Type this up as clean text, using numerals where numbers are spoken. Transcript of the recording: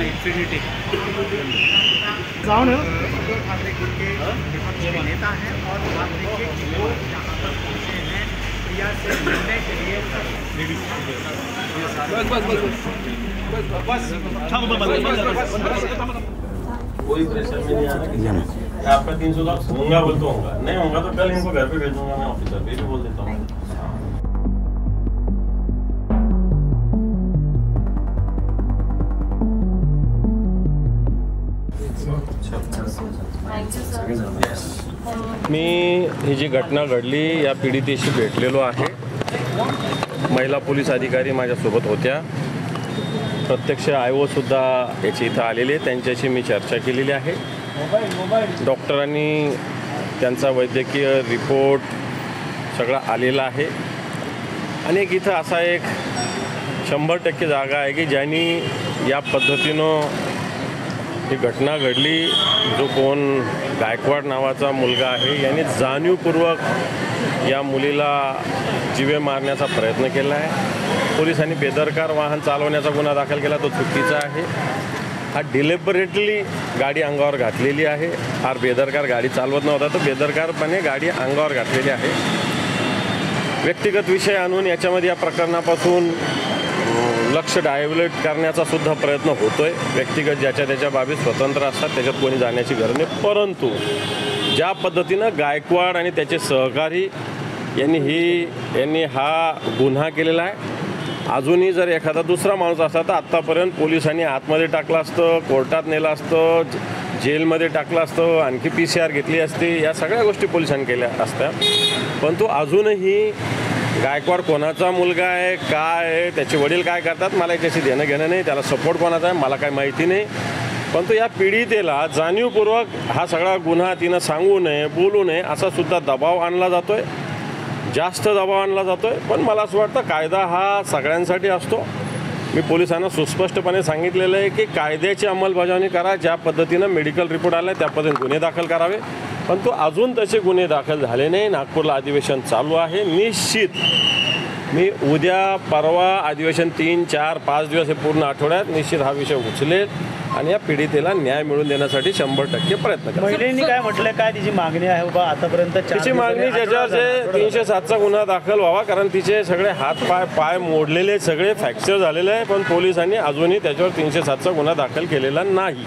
Infinity जाओ ना नेता है और आप देखिए वो यहाँ पर पहुँचे हैं प्रिया से मिलने के लिए। कोई प्रेशर में नहीं आना। आपका 300 का होगा बोल तो होगा, नहीं होगा तो कल इनको घर पे भेज दूंगा मैं, ऑफिसर पे भी बोल देता हूँ। मी ही जी घटना घडली या पीडितेशी भेटलेलो आहे। महिला पोलीस अधिकारी माझ्यासोबत होत्या, प्रत्यक्ष आयओ सुद्धा याची इथं आलेले, त्यांच्याशी मी चर्चा केलेली आहे। डॉक्टरांनी त्यांचा वैद्यकीय रिपोर्ट सगळा आलेला आहे आणि एक इथं असा एक 100% जागा आहे की ज्यांनी या पद्धतीनं ही घटना घडली। जो कोण गायकवाड नावाचा मुलगा आहे यांनी जाणीवपूर्वक या मुलीला जीवे मारण्याचा प्रयत्न केला आहे। पोलिसांनी बेदरकार वाहन चालवण्याचा गुन्हा दाखल केला, तो चुकीचा आहे। हा डिलिबरेटली गाडी अंगावर घातलेली आहे। फार बेदरकार गाडी चालवत नव्हता, तर बेदरकारपणे गाडी अंगावर घातलेली आहे। व्यक्तिगत विषय आणून याच्यामध्ये या प्रकरणापासून लक्ष डायव्हर्ट करण्याचा सुद्धा प्रयत्न होतोय। व्यक्तिगत ज्याच्या त्याच्या बाबी स्वतंत्र असतात, त्याच्यात कोणी जाण्याची गरज नाही। परंतु ज्या पद्धतीनं गायकवाड आणि त्याचे सहकारी यांनी हा गुन्हा केलेला आहे, अजूनही जर एखादा दुसरा माणूस असता तर आत्तापर्यंत पोलिसांनी आतमध्ये टाकलं असतं, कोर्टात नेलं असतं, जेलमध्ये टाकलं असतं, आणखी PCR घेतली असती, या सगळ्या गोष्टी पोलिसांनी केल्या असत्या। परंतु अजूनही गायकवाड कोणाचा मुलगा आहे, काय आहे, त्याचे वडील काय करतात, मला याच्याशी देणं घेणं नाही, त्याला सपोर्ट कोणाचा आहे मला काही माहिती नाही। परंतु या पीडितेला जाणीवपूर्वक हा सगळा गुन्हा तिनं सांगू नये, बोलू नये असा सुद्धा दबाव आणला जातोय, जास्त दबाव आणला जातोय। पण मला असं वाटतं कायदा हा सगळ्यांसाठी असतो। मी पोलिसांना सुस्पष्टपणे सांगितलेलं आहे की कायद्याची अंमलबजावणी करा, ज्या पद्धतीनं मेडिकल रिपोर्ट आला त्या पद्धतीने गुन्हे दाखल करावे। परंतु अजून तसे गुन्हे दाखल झाले नाही। नागपूरला अधिवेशन चालू आहे, निश्चित मी उद्या परवा अधिवेशन 3, 4, 5 दिवस हे पूर्ण आठवड्यात निश्चित हा विषय उचलेल आणि या पीडितेला न्याय मिळवून देण्यासाठी 100% प्रयत्न करेल। महिलेंनी काय म्हटलं, काय तिची मागणी आहे बाबा आतापर्यंत? तिची मागणी ज्याच्यावर जे 307चा गुन्हा दाखल व्हावा, कारण तिचे सगळे हात पाय मोडलेले, सगळे फ्रॅक्चर झालेले आहे, पण पोलिसांनी अजूनही त्याच्यावर 307चा गुन्हा दाखल केलेला नाही।